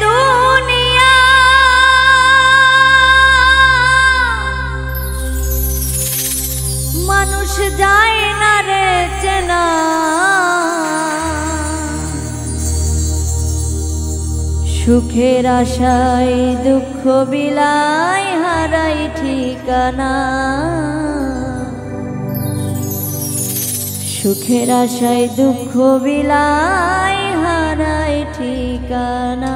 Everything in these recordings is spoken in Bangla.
দুনিয়া মানুষ যায় না রে চেনা, সুখের আশায় দুঃখ বিলায় হারাই ঠিকানা, সুখের আশায় দুঃখ বিলায় হারাই ঠিকানা।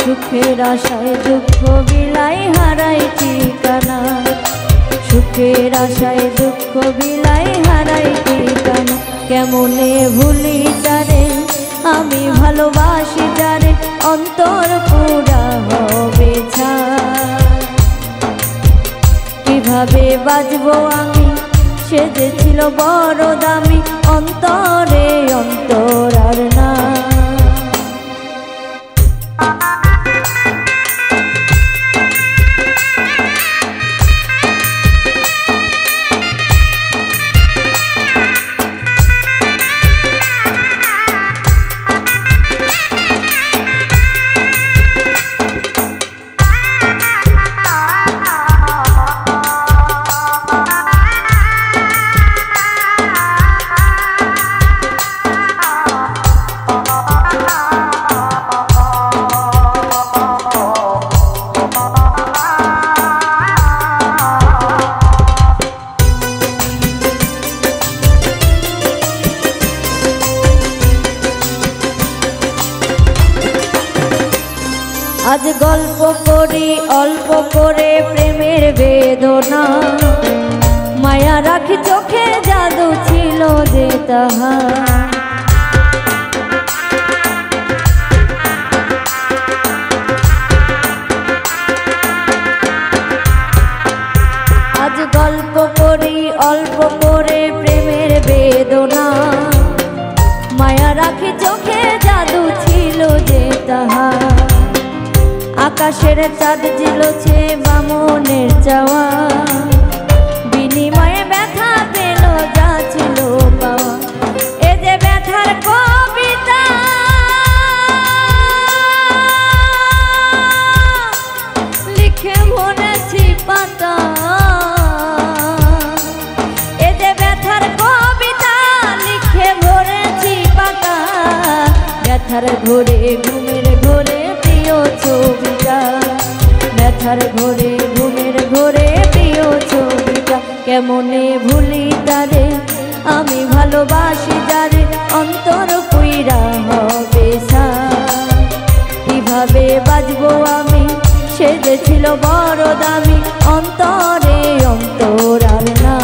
সুখের আশায় দুঃখ বিলাই হারাই ঠিকানা, সুখের আশায় দুঃখ বিলাই হারাই ঠিকানা। কেমনে ভুলি তারে আমি ভালোবাসি যারে, অন্তর পুরা হবে ছাই। কিভাবে বাঁচবো আমি, সে যে ছিল বড় দামি, অন্তরে অন্তর আর না। আজ গল্প করি অল্প করে প্রেমের বেদনা, মায়া রাখি চোখে জাদু ছিল যে তাহার। আজ গল্প করি অল্প করে প্রেমের বেদনা, মায়া রাখি চোখে জাদু ছিল যে তাহার। আকাশের চাঁদ জ্বলছে বামনের চাওয়া, বিনিময়ে ব্যথা পেল যা ছিল পাওয়া। এ যে ব্যথার কবিতা, লিখে ভরেছি পাতা। এ যে ব্যথার কবিতা, লিখে ভরেছি পাতা। ব্যথার ঘোরে ঘুমের ঘোরে প্রিয় ছবিটা, ব্যথার ঘোরে ঘুমের ঘোরে প্রিয় ছবিটা। কেমনে ভুলি তারে আমি ভালোবাসি যারে, অন্তর পুইরা হবে ছাই। কিভাবে বাঁচবো আমি, সে যে ছিল বড় দামি, অন্তরে অন্তর আর না।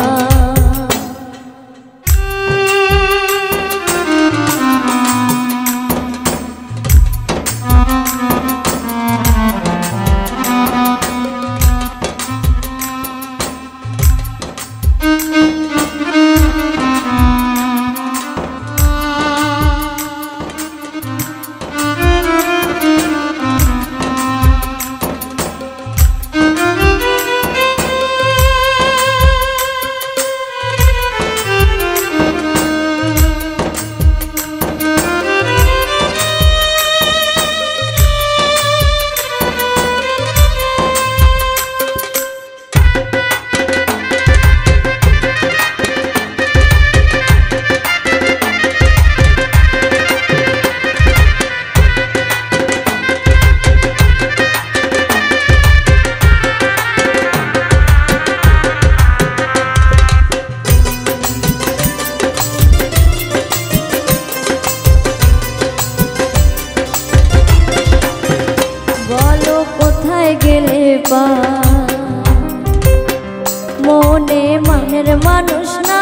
মনের মানুষ না,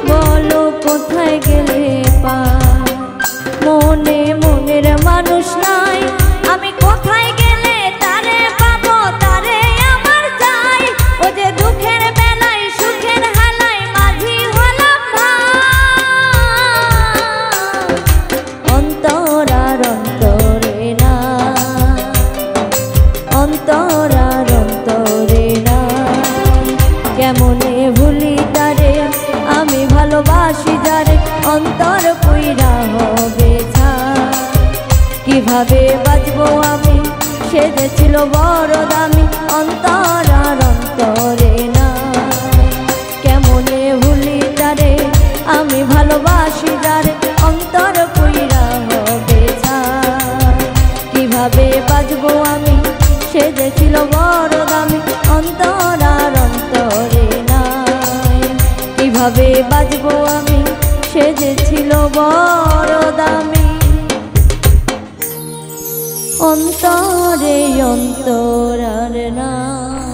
বলো কোথায় গেলে পাই। মনে মনের মানুষ নাই, আমি কোথায় গেলে তারে পাবো, তারে আমার চাই। ও যে দুঃখের বেলায় সুখের হালায় মাঝি হলাম ভাই। অন্তর আর অন্তরে না, অন্তর আর অন্তরে না, কেমনে ভুলি তারে আমি ভালোবাসি যারে, অন্তর পুইরা হবে ছাই। কিভাবে বাঁচবো আমি, সে যে ছিল বড় দামি, অন্তর আর অন্তরে না, কেমনে ভুলি তারে আমি ভালোবাসি যারে, অন্তর পুইরা হবে ছাই। কিভাবে বাঁচবো আমি, সে যে ছিল বড় দামি, অন্তর আর অন্তরে নাই। কিভাবে বাঁচবো আমি, সে যে ছিল বড় দামি, অন্তরে অন্তর আর নাই।